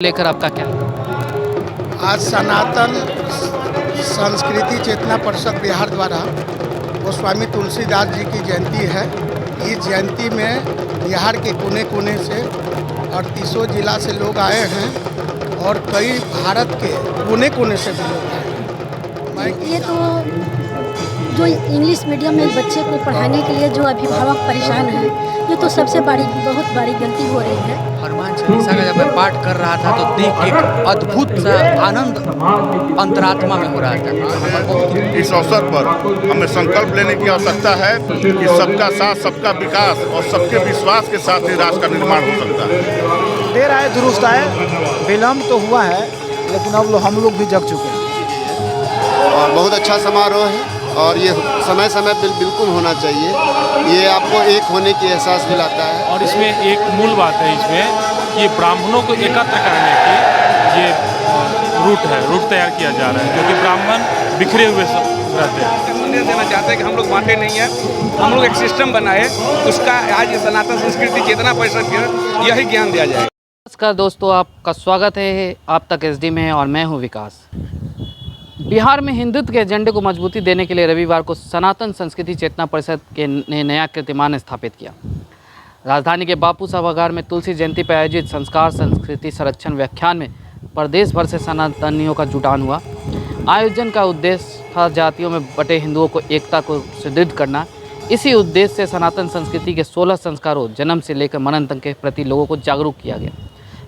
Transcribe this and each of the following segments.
लेकर आपका क्या? आज सनातन संस्कृति चेतना परिषद बिहार द्वारा गोस्वामी तुलसीदास जी की जयंती है। इस जयंती में बिहार के कोने कोने से 38 जिला से लोग आए हैं और कई भारत के कोने कोने से भी लोग आए हैं। ये तो जो इंग्लिश मीडियम में बच्चे को पढ़ाने के लिए जो अभिभावक परेशान हैं, ये तो सबसे बहुत बड़ी गलती हो रही है। हनुमान चालीसा का जब मैं पाठ कर रहा था तो देख के एक अद्भुत सा आनंद अंतरात्मा में हो रहा था। इस अवसर पर हमें संकल्प लेने की आवश्यकता है कि सबका साथ, सबका विकास और सबके विश्वास के साथ ही राष्ट्र का निर्माण हो सकता है। देर आए दुरुस्त आए, विलम्ब तो हुआ है लेकिन अब हम लोग भी जग चुके हैं और बहुत अच्छा समारोह है और ये समय समय पर बिल्कुल होना चाहिए। ये आपको एक होने की एहसास दिलाता है। और इसमें एक मूल बात है इसमें कि ब्राह्मणों को एकत्र करने की ये रूट तैयार किया जा रहा है, क्योंकि ब्राह्मण बिखरे हुए रहते हैं। संदेश देना चाहते हैं कि हम लोग बांटे नहीं है, हम लोग एक सिस्टम बनाए, उसका आज सनातन संस्कृति चेतना परिषद के यही ज्ञान दिया जाए। नमस्कार दोस्तों, आपका स्वागत है आप तक एसडी में और मैं हूं विकास। बिहार में हिंदुत्व के एजेंडे को मजबूती देने के लिए रविवार को सनातन संस्कृति चेतना परिषद ने नया कीर्तिमान स्थापित किया। राजधानी के बापू सभागार में तुलसी जयंती पर आयोजित संस्कार संस्कृति संरक्षण व्याख्यान में प्रदेश भर से सनातनियों का जुटान हुआ। आयोजन का उद्देश्य था जातियों में बटे हिंदुओं को एकता को सुदृढ़ करना। इसी उद्देश्य से सनातन संस्कृति के 16 संस्कारों जन्म से लेकर मरण तक के प्रति लोगों को जागरूक किया गया।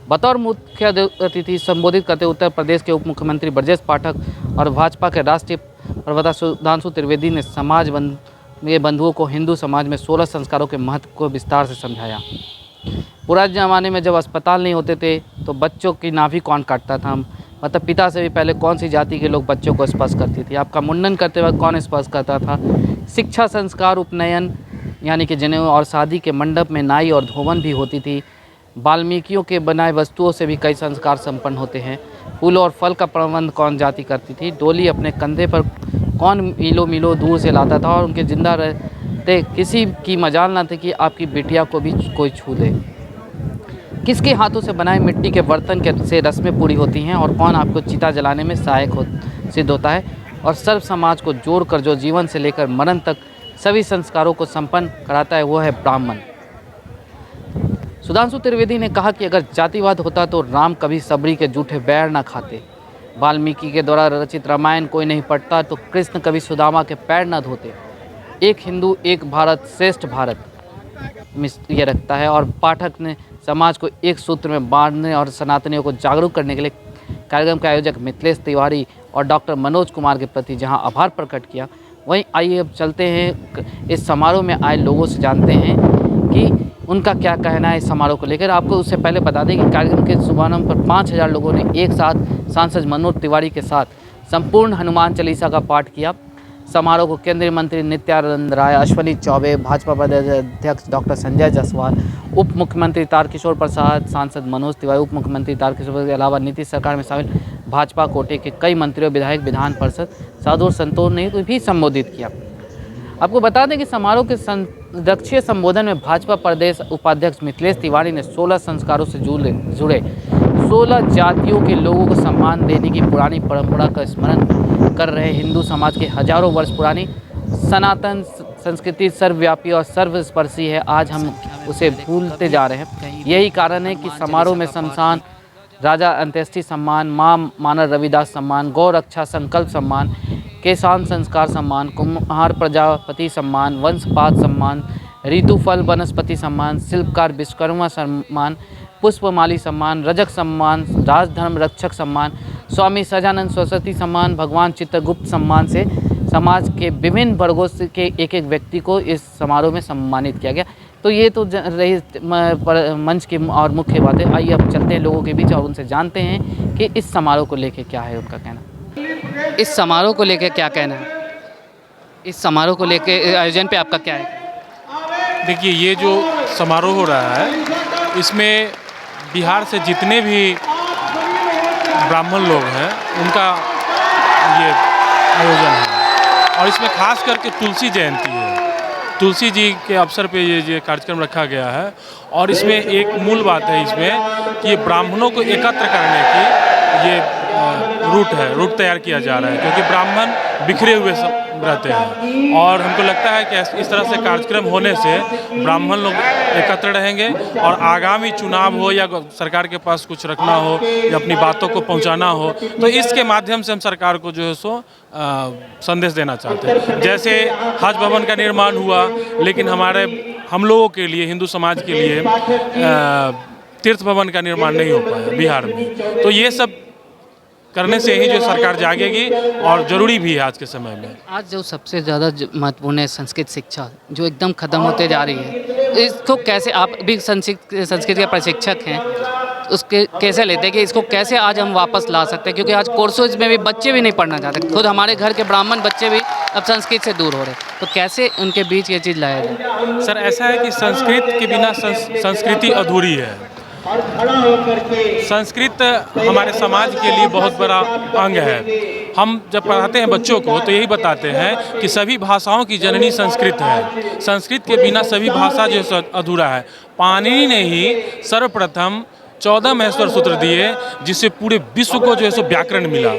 बतौर मुख्य अतिथि संबोधित करते उत्तर प्रदेश के उप मुख्यमंत्री ब्रजेश पाठक और भाजपा के राष्ट्रीय प्रवक्ता सुधांशु त्रिवेदी ने समाज के बंधुओं को हिंदू समाज में 16 संस्कारों के महत्व को विस्तार से समझाया। पुराने ज़माने में जब अस्पताल नहीं होते थे तो बच्चों की नाभि कौन काटता था, मतलब पिता से भी पहले कौन सी जाति के लोग बच्चों को स्पर्श करती थी, आपका मुंडन करते वक्त कौन स्पर्श करता था, शिक्षा संस्कार उपनयन यानी कि जनेऊ और शादी के मंडप में नाई और धोवन भी होती थी। वाल्मीकियों के बनाए वस्तुओं से भी कई संस्कार संपन्न होते हैं। फूल और फल का प्रबंध कौन जाति करती थी, डोली अपने कंधे पर कौन मीलों दूर से लाता था और उनके जिंदा रहते किसी की मजाल ना थी कि आपकी बिटिया को भी कोई छू दे। किसके हाथों से बनाए मिट्टी के बर्तन के से रस्में पूरी होती हैं और कौन आपको चिता जलाने में सहायक सिद्ध होता है। और सर्व समाज को जोड़कर जो जीवन से लेकर मरण तक सभी संस्कारों को संपन्न कराता है वो है ब्राह्मण। सुधांशु त्रिवेदी ने कहा कि अगर जातिवाद होता तो राम कभी सबरी के जूठे बैर न खाते, वाल्मीकि के द्वारा रचित रामायण कोई नहीं पढ़ता तो कृष्ण कभी सुदामा के पैर न धोते। एक हिंदू एक भारत श्रेष्ठ भारत में ये रखता है। और पाठक ने समाज को एक सूत्र में बांधने और सनातनियों को जागरूक करने के लिए कार्यक्रम के आयोजक मिथिलेश तिवारी और डॉक्टर मनोज कुमार के प्रति जहां आभार प्रकट किया, वहीं आइए अब चलते हैं इस समारोह में आए लोगों से जानते हैं कि उनका क्या कहना है इस समारोह को लेकर। आपको उससे पहले बता दें कि कार्यक्रम के शुभारंभ पर 5000 लोगों ने एक साथ सांसद मनोज तिवारी के साथ संपूर्ण हनुमान चालीसा का पाठ किया। समारोह को केंद्रीय मंत्री नित्यानंद राय, अश्विनी चौबे, भाजपा प्रदेश अध्यक्ष डॉक्टर संजय जायसवाल, उप मुख्यमंत्री तारकिशोर प्रसाद, सांसद मनोज तिवारी, उप मुख्यमंत्री तारकिशोर के अलावा नीतीश सरकार में शामिल भाजपा कोटे के कई मंत्रियों, विधायक, विधान परिषद साधु और संतों ने भी संबोधित किया। आपको बता दें कि समारोह के संरक्षीय संबोधन में भाजपा प्रदेश उपाध्यक्ष मिथिलेश तिवारी ने 16 संस्कारों से जुड़े 16 जातियों के लोगों को सम्मान देने की पुरानी परंपरा का स्मरण कर रहे हिंदू समाज के हजारों वर्ष पुरानी सनातन संस्कृति सर्वव्यापी और सर्वस्पर्शी है। आज हम उसे भूलते जा रहे हैं। यही कारण है कि समारोह में शमशान राजा अंत्येष्टि सम्मान, माँ मानर रविदास सम्मान, गौ रक्षा संकल्प सम्मान, किसान संस्कार सम्मान, कुम्हार प्रजापति सम्मान, वंशपात सम्मान, ऋतुफल वनस्पति सम्मान, शिल्पकार विश्वकर्मा सम्मान, पुष्पमाली सम्मान, रजक सम्मान, राजधर्म रक्षक सम्मान, स्वामी सजानंद सरस्वती सम्मान, भगवान चित्रगुप्त सम्मान से समाज के विभिन्न वर्गों से के एक व्यक्ति को इस समारोह में सम्मानित किया गया। तो ये तो रही मंच की और मुख्य बातें। आइए अब चलते हैं लोगों के बीच और उनसे जानते हैं कि इस समारोह को लेकर क्या है उनका कहना। इस समारोह को लेकर क्या कहना है? इस समारोह को लेकर आयोजन पे आपका क्या है? देखिए, ये जो समारोह हो रहा है इसमें बिहार से जितने भी ब्राह्मण लोग हैं उनका ये आयोजन है और इसमें खास करके तुलसी जयंती है। तुलसी जी के अवसर पे ये कार्यक्रम रखा गया है और इसमें एक मूल बात है इसमें कि ब्राह्मणों को एकत्र करने की ये रूट तैयार किया जा रहा है, क्योंकि ब्राह्मण बिखरे हुए सब रहते हैं और हमको लगता है कि इस तरह से कार्यक्रम होने से ब्राह्मण लोग एकत्र रहेंगे और आगामी चुनाव हो या सरकार के पास कुछ रखना हो या अपनी बातों को पहुंचाना हो तो इसके माध्यम से हम सरकार को जो है सो संदेश देना चाहते हैं। जैसे हज भवन का निर्माण हुआ, लेकिन हम लोगों के लिए, हिंदू समाज के लिए तीर्थ भवन का निर्माण नहीं हो पाया बिहार में। तो ये सब करने से ही जो सरकार जागेगी और ज़रूरी भी है आज के समय में। आज जो सबसे ज़्यादा महत्वपूर्ण है संस्कृत शिक्षा, जो एकदम ख़त्म होते जा रही है, इसको कैसे, आप भी संस्कृत के प्रशिक्षक हैं, उसके कैसे लेते हैं कि इसको कैसे आज हम वापस ला सकते हैं, क्योंकि आज कोर्सेज में भी बच्चे भी नहीं पढ़ना चाहते, खुद हमारे घर के ब्राह्मण बच्चे भी अब संस्कृत से दूर हो रहे, तो कैसे उनके बीच ये चीज़ लाया जाए? सर, ऐसा है कि संस्कृत के बिना संस्कृति अधूरी है। संस्कृत हमारे समाज के लिए बहुत बड़ा अंग है। हम जब पढ़ाते हैं बच्चों को तो यही बताते हैं कि सभी भाषाओं की जननी संस्कृत है। संस्कृत के बिना सभी भाषा जो है अधूरा है। पाणिनि ने ही सर्वप्रथम 14 महेश्वर सूत्र दिए, जिससे पूरे विश्व को जो है सो व्याकरण मिला।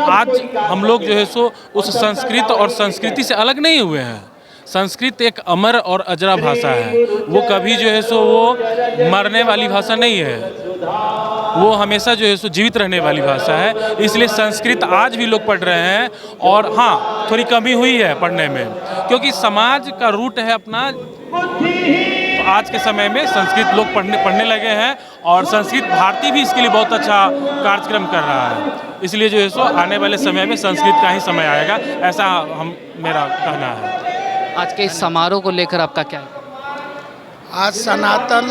आज हम लोग जो है सो उस संस्कृत और संस्कृति से अलग नहीं हुए हैं। संस्कृत एक अमर और अजरा भाषा है। वो कभी जो है सो वो मरने वाली भाषा नहीं है, वो हमेशा जो है सो जीवित रहने वाली भाषा है। इसलिए संस्कृत आज भी लोग पढ़ रहे हैं और हाँ, थोड़ी कमी हुई है पढ़ने में, क्योंकि समाज का रूट है अपना। तो आज के समय में संस्कृत लोग पढ़ने लगे हैं और संस्कृत भारती भी इसके लिए बहुत अच्छा कार्यक्रम कर रहा है। इसलिए जो है सो आने वाले समय में संस्कृत का ही समय आएगा, ऐसा मेरा कहना है। आज के इस समारोह को लेकर आपका क्या है? आज सनातन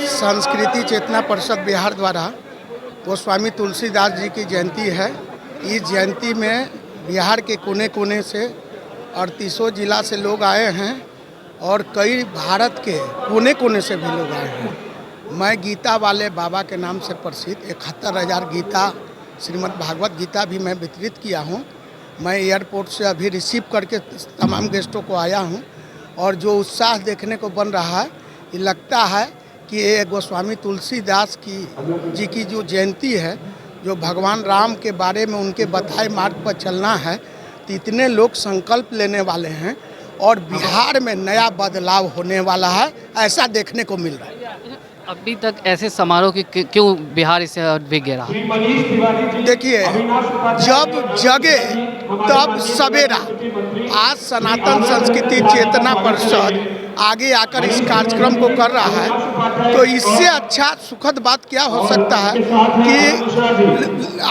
संस्कृति चेतना परिषद बिहार द्वारा गोस्वामी तुलसीदास जी की जयंती है। इस जयंती में बिहार के कोने कोने से 38 जिला से लोग आए हैं और कई भारत के कोने कोने से भी लोग आए हैं। मैं गीता वाले बाबा के नाम से प्रसिद्ध 71,000 गीता, श्रीमद् भागवत गीता भी मैं वितरित किया हूँ। मैं एयरपोर्ट से अभी रिसीव करके तमाम गेस्टों को आया हूँ और जो उत्साह देखने को बन रहा है, ये लगता है कि ये गोस्वामी तुलसीदास जी की जो जयंती है, जो भगवान राम के बारे में उनके बताए मार्ग पर चलना है, तो इतने लोग संकल्प लेने वाले हैं और बिहार में नया बदलाव होने वाला है, ऐसा देखने को मिल रहा है। अभी तक ऐसे समारोह की क्यों बिहार इससे भी गिरा? देखिए, जब जगे तब सवेरा। आज सनातन संस्कृति चेतना परिषद आगे आकर इस कार्यक्रम को कर रहा है, तो इससे अच्छा सुखद बात क्या हो सकता है कि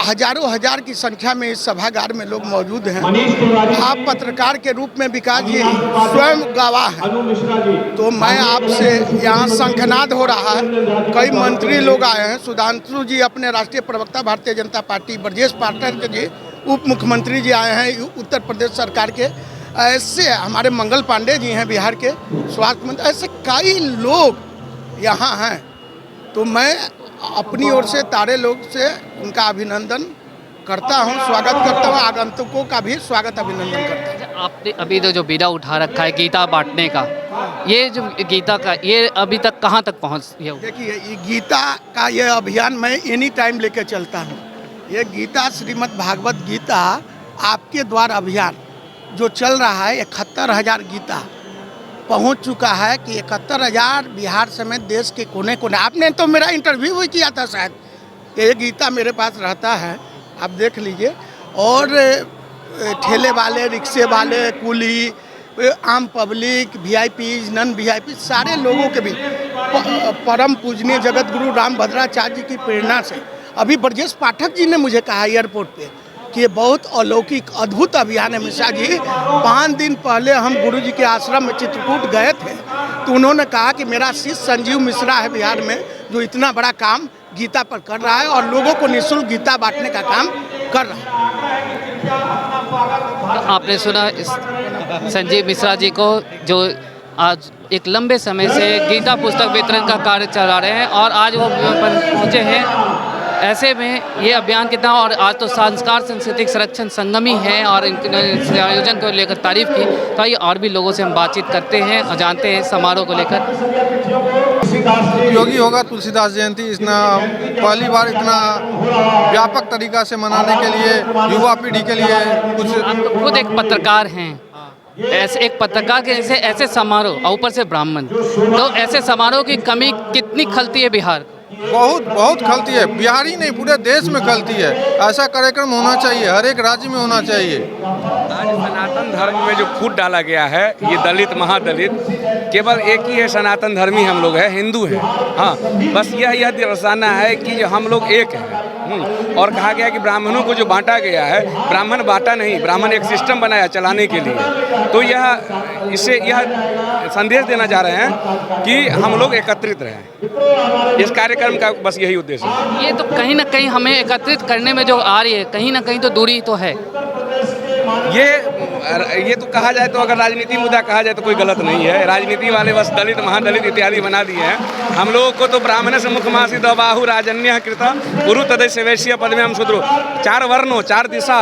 हजारों हजार की संख्या में इस सभागार में लोग मौजूद हैं। आप पत्रकार के रूप में विकास जी स्वयं गवाह हैं। तो मैं आपसे यहाँ शंखनाद हो रहा है, कई मंत्री लोग आए हैं। सुधांशु जी अपने राष्ट्रीय प्रवक्ता भारतीय जनता पार्टी, ब्रजेश पाठक जी उप मुख्यमंत्री जी आए हैं उत्तर प्रदेश सरकार के, ऐसे हमारे मंगल पांडे जी हैं बिहार के स्वास्थ्य मंत्री, ऐसे कई लोग यहाँ हैं। तो मैं अपनी ओर से सारे लोग से उनका अभिनंदन करता हूँ, स्वागत करता हूँ, आगंतुकों का भी स्वागत अभिनंदन करता हूँ। आपने अभी जो बीड़ा उठा रखा है गीता बांटने का, ये जो गीता का, ये अभी तक कहाँ तक पहुँच गया? देखिए, ये गीता का ये अभियान मैं एनी टाइम लेके चलता हूँ। ये गीता, श्रीमद् भागवत गीता आपके द्वार अभियान जो चल रहा है, 71,000 गीता पहुंच चुका है कि 71,000 बिहार समेत देश के कोने कोने। आपने तो मेरा इंटरव्यू भी किया था शायद, ये गीता मेरे पास रहता है, आप देख लीजिए। और ठेले वाले, रिक्शे वाले, कुली, आम पब्लिक, वीआईपी, नन वीआईपी, सारे लोगों के भी परम पूजनीय जगत गुरु राम भद्राचार्य जी की प्रेरणा से अभी ब्रजेश पाठक जी ने मुझे कहा एयरपोर्ट पे कि ये बहुत अलौकिक अद्भुत अभियान है। मिश्रा जी, 5 दिन पहले हम गुरु जी के आश्रम में चित्रकूट गए थे, तो उन्होंने कहा कि मेरा शिष्य संजीव मिश्रा है बिहार में, जो इतना बड़ा काम गीता पर कर रहा है और लोगों को निःशुल्क गीता बांटने का काम कर रहा है। आपने सुना इस संजीव मिश्रा जी को, जो आज एक लंबे समय से गीता पुस्तक वितरण का कार्य चला रहे हैं और आज वो पहुँचे हैं ऐसे में ये अभियान कितना, और आज तो संस्कार सांस्कृतिक संरक्षण संगम ही है और इस आयोजन को लेकर तारीफ की। तो आइए और भी लोगों से हम बातचीत करते हैं और जानते हैं समारोह को लेकर। उपयोगी होगा तुलसीदास जयंती इतना पहली बार इतना व्यापक तरीका से मनाने के लिए युवा पीढ़ी के लिए कुछ। आप तो खुद एक पत्रकार हैं, ऐसे एक पत्रकार के ऐसे समारोह और ऊपर से ब्राह्मण, तो ऐसे समारोह की कमी कितनी खलती है बिहार को? बहुत खलती है, बिहार ही नहीं पूरे देश में खलती है। ऐसा कार्यक्रम होना चाहिए, हर एक राज्य में होना चाहिए। आज सनातन धर्म में जो फूट डाला गया है, ये दलित महादलित, केवल एक ही है सनातन धर्मी हम लोग हैं, हिंदू हैं। हाँ, बस यह दर्शाना है कि हम लोग एक हैं। और कहा गया कि ब्राह्मणों को जो बांटा गया है, ब्राह्मण बांटा नहीं, ब्राह्मण एक सिस्टम बनाया चलाने के लिए। तो यह संदेश देना चाह रहे हैं कि हम लोग एकत्रित रहें। इस कार्यक्रम का बस यही उद्देश्य है। ये तो कहीं ना कहीं हमें एकत्रित करने में जो आ रही है, कहीं ना कहीं तो दूरी तो है। ये तो कहा जाए तो अगर राजनीति मुद्दा कहा जाए तो कोई गलत नहीं है। राजनीति वाले बस दलित महादलित इत्यादि बना दिए हैं। हम लोगों को तो ब्राह्मण से मुखमासी दबाहु राजन्य कृत गुरु तदस्य वैश्य पद में हम शूद्रो, 4 वर्णों 4 दिशा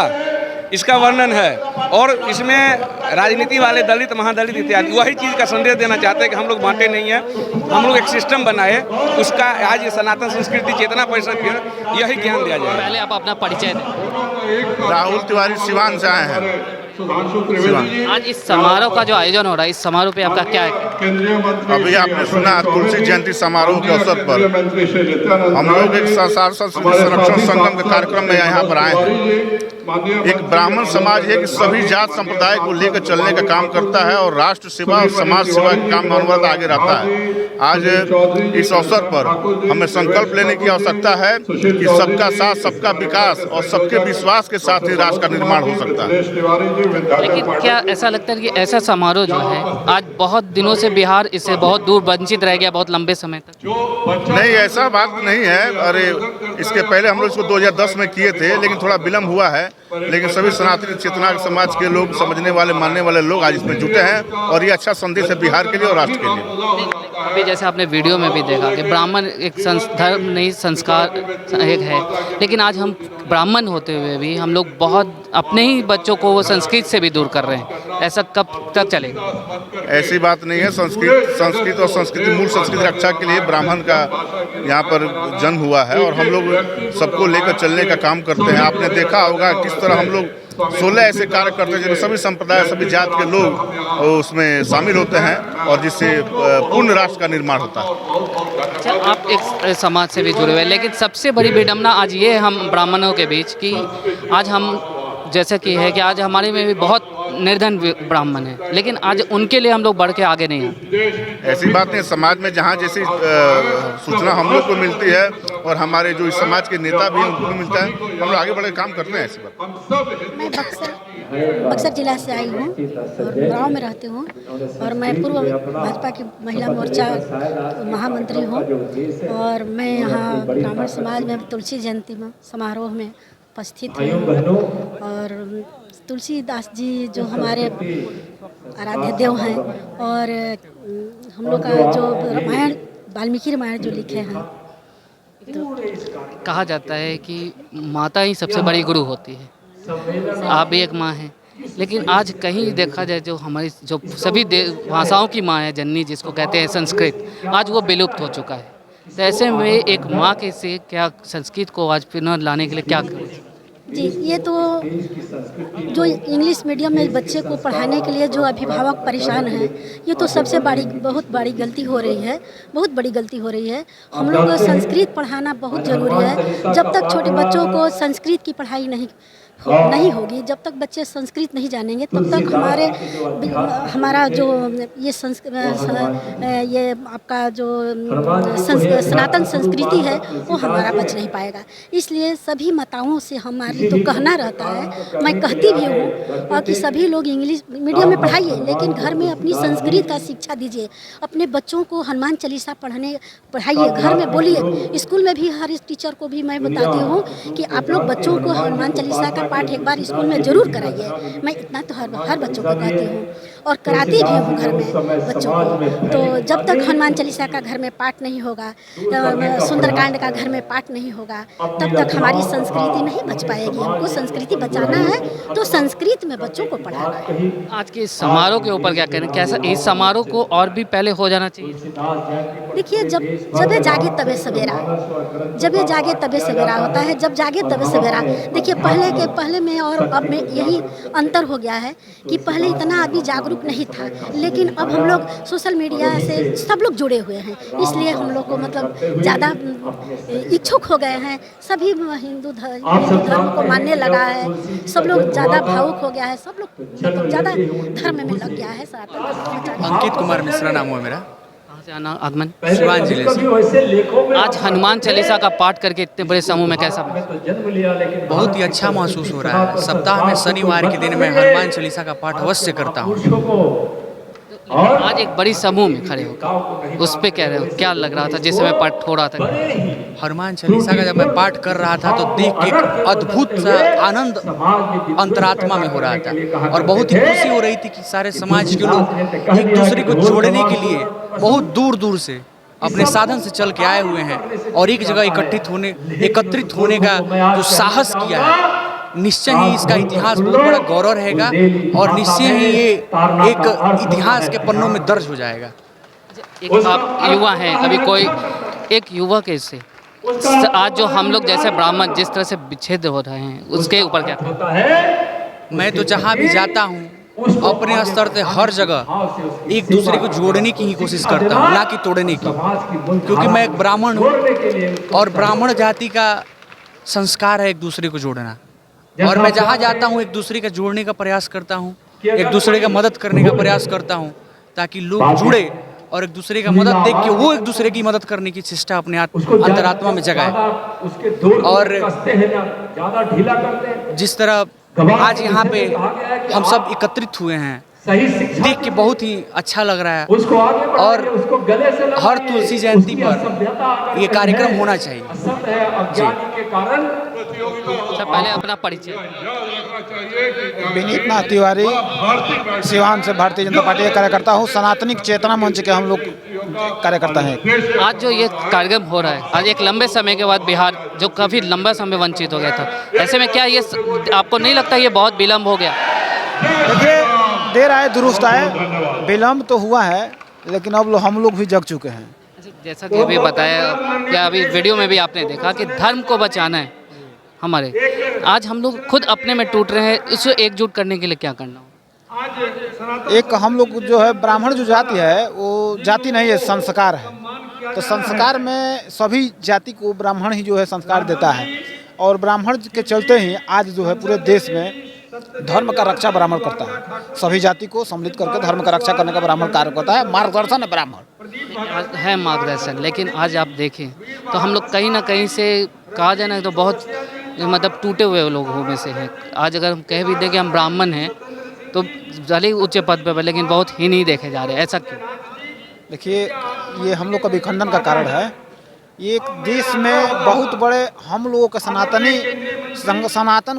इसका वर्णन है। और इसमें राजनीति वाले दलित महादलित इत्यादि वही चीज़ का संदेश देना चाहते हैं कि हम लोग बांटे नहीं हैं, हम लोग एक सिस्टम बनाए, उसका आज ये सनातन संस्कृति चेतना परिषद के यही ज्ञान दिया जाए। पहले आप अपना परिचय दें। राहुल तिवारी सिवान से आए हैं। आज इस समारोह का जो आयोजन हो रहा है, इस समारोह पे आपका क्या है? अभी आपने सुना तुलसी जयंती समारोह के अवसर पर हम लोग एक संस्कार संरक्षण संगम के कार्यक्रम में यहाँ पर आए हैं। एक ब्राह्मण समाज है कि सभी जात संप्रदाय को लेकर चलने का काम करता है और राष्ट्र सेवा और समाज सेवा के काम में आगे रहता है। आज इस अवसर पर हमें संकल्प लेने की आवश्यकता है कि सबका साथ, सबका विकास और सबके विश्वास के साथ ही राष्ट्र का निर्माण हो सकता है। लेकिन क्या ऐसा लगता है कि ऐसा समारोह जो है आज बहुत दिनों से बिहार इससे बहुत दूर वंचित रह गया, बहुत लंबे समय तक? नहीं, ऐसा बात नहीं है। अरे इसके पहले हम लोग इसको 2010 में किए थे, लेकिन थोड़ा विलम्ब हुआ है। लेकिन सभी सनातनी चेतना समाज के लोग, समझने वाले, मानने वाले लोग आज इसमें जुटे हैं और ये अच्छा संदेश है बिहार के लिए और राष्ट्र के लिए। अभी जैसे आपने वीडियो में भी देखा कि ब्राह्मण एक धर्म नहीं, संस्कार एक है, लेकिन आज हम ब्राह्मण होते हुए भी हम लोग बहुत अपने ही बच्चों को वो संस्कृत से भी दूर कर रहे हैं। ऐसा कब तक चलेगा? ऐसी बात नहीं है। संस्कृत और संस्कृति, मूल संस्कृति रक्षा के लिए ब्राह्मण का यहाँ पर जन्म हुआ है और हम लोग सबको लेकर चलने का काम करते हैं। आपने देखा होगा किस तरह हम लोग 16 ऐसे कार्य करते हैं जिनमें सभी संप्रदाय, सभी जात के लोग उसमें शामिल होते हैं और जिससे पूर्ण राष्ट्र का निर्माण होता है। अच्छा, आप एक समाज से भी जुड़े हुए हैं, लेकिन सबसे बड़ी विडम्बना आज ये है हम ब्राह्मणों के बीच कि आज हम जैसे कि है कि आज हमारे में भी बहुत निर्धन ब्राह्मण है, लेकिन आज उनके लिए हम लोग बढ़ के आगे नहीं हैं। ऐसी बात नहीं। समाज में जहाँ जैसी सूचना हम लोग को मिलती है और हमारे जो इस समाज के नेता भी हैं उनको मिलता है, हम लोग आगे बढ़ के काम करते हैं। ऐसी बात। मैं बक्सर जिला से आई हूँ और गाँव में रहती हूँ और मैं पूर्व भाजपा की महिला मोर्चा महामंत्री हूँ और मैं यहाँ ब्राह्मण समाज में तुलसी जयंती में समारोह में उपस्थित हूँ। और तुलसीदास जी जो हमारे आराध्य देव हैं और हम लोग का जो रामायण, वाल्मीकि रामायण जो लिखे हैं, तो कहा जाता है कि माता ही सबसे बड़ी गुरु होती है। आप भी एक माँ हैं, लेकिन आज कहीं देखा जाए जो हमारी जो सभी भाषाओं की माँ है, जननी जिसको कहते हैं संस्कृत, आज वो विलुप्त हो चुका है। तो ऐसे में एक माँ के से क्या संस्कृत को आज पुनः लाने के लिए क्या करें? जी, ये तो जो इंग्लिश मीडियम में बच्चे को पढ़ाने के लिए जो अभिभावक परेशान हैं, ये तो सबसे बहुत बड़ी गलती हो रही है, बहुत बड़ी गलती हो रही है। हम लोग को संस्कृत पढ़ाना बहुत ज़रूरी है। जब तक छोटे बच्चों को संस्कृत की पढ़ाई नहीं होगी, जब तक बच्चे संस्कृत नहीं जानेंगे, तब तक हमारा जो ये आपका जो सनातन संस्कृति है वो हमारा बच नहीं पाएगा। इसलिए सभी माताओं से हमारी तो कहना रहता है, मैं कहती भी हूँ और कि सभी लोग इंग्लिश मीडियम में पढ़ाइए, लेकिन घर में अपनी संस्कृत का शिक्षा दीजिए। अपने बच्चों को हनुमान चालीसा पढ़ाइए, घर में बोलिए। स्कूल में भी हर टीचर को भी मैं बताती हूँ कि आप लोग बच्चों को हनुमान चालीसा का पाठ एक बार स्कूल में ज़रूर कराइए। मैं इतना तो हर बच्चों को कहती हूँ। और कराती भी हूँ घर में बच्चों को। तो जब तक हनुमान चालीसा का घर में पाठ नहीं होगा, सुंदरकांड का घर में पाठ नहीं होगा, तब तक हमारी संस्कृति नहीं बच पाएगी। हमको संस्कृति बचाना है तो संस्कृत में बच्चों को पढ़ाना है। आज के इस समारोह के ऊपर क्या कहना, कैसा इस समारोह को और भी पहले हो जाना चाहिए? देखिए, जब ये जागे तबे सवेरा, जब ये जागे तबे सवेरा होता है, जब जागे तबे सवेरा। देखिए, पहले में और अब में यही अंतर हो गया है कि पहले इतना आदमी जागरूक नहीं था, लेकिन अब हम लोग सोशल मीडिया से सब लोग जुड़े हुए हैं, इसलिए हम लोग को मतलब ज़्यादा इच्छुक हो गए हैं। सभी हिंदू धर्म को मानने लगा है, सब लोग ज़्यादा भावुक हो गया है, सब लोग मतलब ज़्यादा धर्म में लग गया है। अंकित कुमार मिश्रा नाम हुआ मेरा। आगमन सिवान जिले से। आज हनुमान चालीसा का पाठ करके इतने बड़े समूह में कैसा? बहुत ही अच्छा महसूस हो रहा है। सप्ताह में शनिवार के दिन मैं हनुमान चालीसा का पाठ अवश्य करता हूँ। आज एक बड़ी समूह में खड़े हो, उस पे कह रहे हो, क्या लग रहा था जिस समय पाठ हो रहा था? हनुमान चालीसा का जब मैं पाठ कर रहा था तो देख के एक अद्भुत सा आनंद अंतरात्मा में हो रहा था और बहुत ही खुशी हो रही थी कि सारे समाज के लोग एक दूसरे को जोड़ने के लिए बहुत दूर दूर से अपने साधन से चल के आए हुए हैं और एक जगह एकत्रित होने का जो साहस किया है, निश्चय ही इसका इतिहास बहुत बड़ा गौरव रहेगा और निश्चय ही ये एक इतिहास के पन्नों में दर्ज हो जाएगा। एक आप युवा हैं, अभी कोई एक युवा कैसे आज जो हम लोग जैसे ब्राह्मण जिस तरह से विच्छेद हो रहे हैं, उसके ऊपर क्या? मैं तो जहाँ भी जाता हूँ अपने स्तर से हर जगह एक दूसरे को जोड़ने की ही कोशिश करता हूँ, ना कि तोड़ने की, क्योंकि मैं एक ब्राह्मण हूँ और ब्राह्मण जाति का संस्कार है एक दूसरे को जोड़ना। और मैं जहाँ जाता हूँ एक दूसरे का जोड़ने का प्रयास करता हूँ, एक दूसरे का मदद करने का प्रयास करता हूँ, ताकि लोग जुड़े और एक दूसरे का मदद देख के वो एक दूसरे की मदद करने की चेष्टा अपने अंतरात्मा में जगाए। और जिस तरह आज यहाँ पे हम सब एकत्रित हुए हैं, देख के बहुत ही अच्छा लग रहा है और हर तुलसी जयंती पर ये कार्यक्रम होना चाहिए। जी, पहले अपना परिचय। विनीत नाथ तिवारी, सिवान से भारतीय जनता पार्टी का कार्यकर्ता हूँ। सनातनी चेतना मंच के हम लोग कार्यकर्ता हैं। आज जो ये कार्यक्रम हो रहा है, आज एक लंबे समय के बाद बिहार जो काफ़ी लंबा समय वंचित हो गया था, ऐसे में क्या ये आपको नहीं लगता ये बहुत विलम्ब हो गया? देखिए, देर आए दुरुस्त आए, विलम्ब तो हुआ है, लेकिन अब हम लोग भी जग चुके हैं। जैसा कि अभी बताया, क्या अभी वीडियो में भी आपने देखा कि धर्म को बचाना है हमारे, आज हम लोग खुद अपने में टूट रहे हैं, इसको एकजुट करने के लिए क्या करना हो? एक हम लोग जो है ब्राह्मण जो जाति है वो जाति नहीं है, संस्कार है। तो संस्कार में सभी जाति को ब्राह्मण ही जो है संस्कार देता है और ब्राह्मण के चलते ही आज जो है पूरे देश में धर्म का रक्षा ब्राह्मण करता है। सभी जाति को सम्मिलित करके धर्म का रक्षा करने का ब्राह्मण कार्य करता है। मार्गदर्शन है ब्राह्मण है मार्गदर्शन। लेकिन आज आप देखें तो हम लोग कहीं ना कहीं से कहा जाए ना तो बहुत मतलब टूटे हुए लोगों में से हैं। आज अगर हम कह भी दें कि हम ब्राह्मण हैं तो भले ऊंचे पद पे, लेकिन बहुत ही नहीं देखे जा रहे। ऐसा क्यों? देखिए, ये हम लोग का विखंडन का कारण है। ये एक देश में बहुत बड़े हम लोगों का सनातन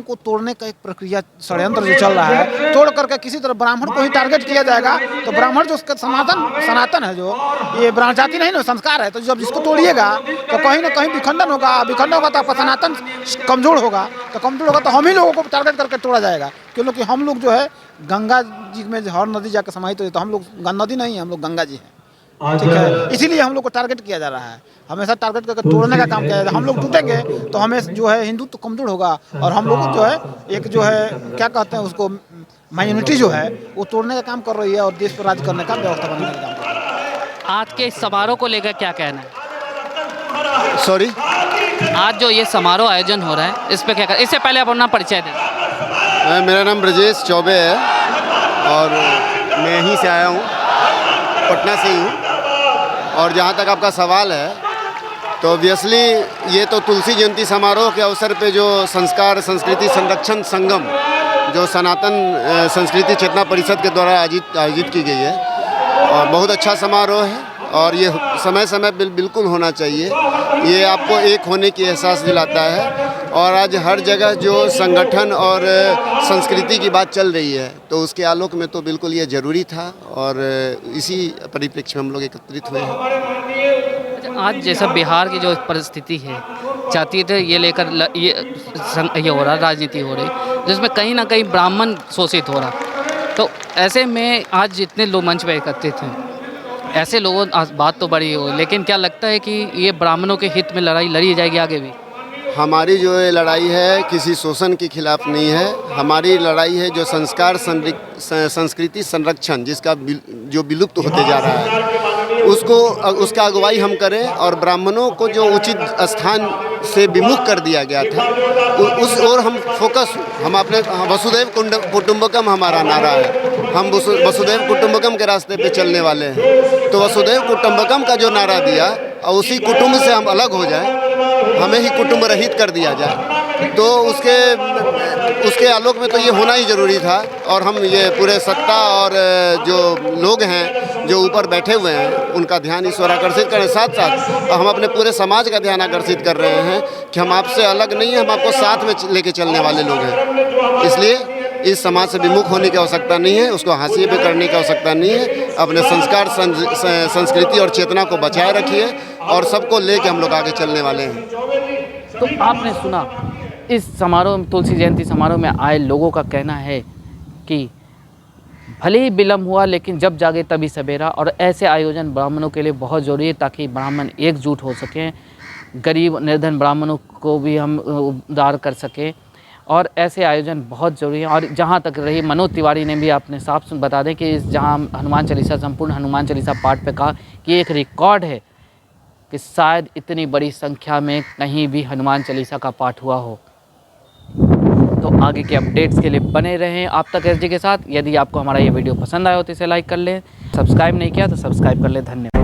को तोड़ने का एक प्रक्रिया षड्यंत्र जो चल रहा है, तोड़ करके किसी तरह ब्राह्मण को ही टारगेट किया जाएगा। तो ब्राह्मण जो उसका सनातन है, जो ये ब्राह्मण जाति नहीं ना, संस्कार है। तो जब जिसको तोड़िएगा तो कहीं ना कहीं विखंडन होगा तो आपका सनातन कमजोर होगा, तो हम ही लोगों को टारगेट करके तोड़ा जाएगा। क्योंकि हम लोग जो है गंगा जी में हर नदी जाकर समाहित होती है, तो हम लोग नदी नहीं है, हम लोग गंगा जी हैं, ठीक है। इसीलिए हम लोग को टारगेट किया जा रहा है, हमेशा टारगेट करके तोड़ने का काम किया जाता है। हम लोग टूटेंगे तो हमें जो है हिंदुत्व कमजोर होगा और हम लोग जो है एक जो है क्या कहते हैं उसको माइनॉरिटी जो है वो तोड़ने का काम कर रही है और देश पर राज करने का व्यवस्था बनाने का काम कर रही है। आज के इस समारोह को लेकर क्या कहना है? सॉरी, आज जो ये समारोह आयोजन हो रहा है इस पे क्या कहना? इससे पहले आप अपना परिचय दें। मेरा नाम ब्रजेश चौबे है और मैं यहीं से आया हूँ, पटना से ही हूँ। और जहाँ तक आपका सवाल है तो ऑब्वियसली ये तो तुलसी जयंती समारोह के अवसर पे जो संस्कार संस्कृति संरक्षण संगम जो सनातन संस्कृति चेतना परिषद के द्वारा आयोजित की गई है और बहुत अच्छा समारोह है और ये समय समय बिल्कुल होना चाहिए। ये आपको एक होने की एहसास दिलाता है। और आज हर जगह जो संगठन और संस्कृति की बात चल रही है, तो उसके आलोक में तो बिल्कुल ये ज़रूरी था और इसी परिप्रेक्ष्य में हम लोग एकत्रित हुए हैं। आज जैसा बिहार की जो परिस्थिति है, चाहती थे ये लेकर ये हो रहा, राजनीति हो रही, जिसमें कहीं ना कहीं ब्राह्मण शोषित हो रहा, तो ऐसे में आज जितने लोग मंच पर एकत्रित हैं, ऐसे लोगों बात तो बड़ी हो, लेकिन क्या लगता है कि ये ब्राह्मणों के हित में लड़ाई लड़ी जाएगी आगे भी? हमारी जो ये लड़ाई है किसी शोषण के खिलाफ नहीं है। हमारी लड़ाई है जो संस्कार संस्कृति संरक्षण जिसका जो विलुप्त होते जा रहा है, उसका अगुवाई हम करें। और ब्राह्मणों को जो उचित स्थान से विमुख कर दिया गया था, उस ओर हम फोकस, हम अपने वसुदैव कुटुंबकम हमारा नारा है, हम वसुदैव कुटुंबकम के रास्ते पे चलने वाले हैं। तो वसुदैव कुटुंबकम का जो नारा दिया और उसी कुटुंब से हम अलग हो जाएं, हमें ही कुटुंब रहित कर दिया जाए, तो उसके आलोक में तो ये होना ही ज़रूरी था। और हम ये पूरे सत्ता और जो लोग हैं जो ऊपर बैठे हुए हैं, उनका ध्यान इस ओर आकर्षित करें। साथ साथ हम अपने पूरे समाज का ध्यान आकर्षित कर रहे हैं कि हम आपसे अलग नहीं हैं, हम आपको साथ में लेके चलने वाले लोग हैं। इसलिए इस समाज से विमुख होने की आवश्यकता नहीं है, उसको हाशिए पे करने की आवश्यकता नहीं है। अपने संस्कार संस्कृति और चेतना को बचाए रखिए और सबको लेके हम लोग आगे चलने वाले हैं। तो आपने सुना, इस समारोह में, तुलसी जयंती समारोह में आए लोगों का कहना है कि भले ही विलम्ब हुआ, लेकिन जब जागे तभी सवेरा, और ऐसे आयोजन ब्राह्मणों के लिए बहुत ज़रूरी है ताकि ब्राह्मण एकजुट हो सकें, गरीब निर्धन ब्राह्मणों को भी हम उद्धार कर सकें, और ऐसे आयोजन बहुत ज़रूरी है। और जहाँ तक रही, मनोज तिवारी ने भी आपने साफ बता दें कि जहाँ हनुमान चालीसा, संपूर्ण हनुमान चालीसा पाठ पे कहा कि एक रिकॉर्ड है कि शायद इतनी बड़ी संख्या में कहीं भी हनुमान चालीसा का पाठ हुआ हो। तो आगे के अपडेट्स के लिए बने रहें आप तक एसडी के साथ। यदि आपको हमारा ये वीडियो पसंद आया हो तो इसे लाइक कर लें, सब्सक्राइब नहीं किया तो सब्सक्राइब कर लें। धन्यवाद।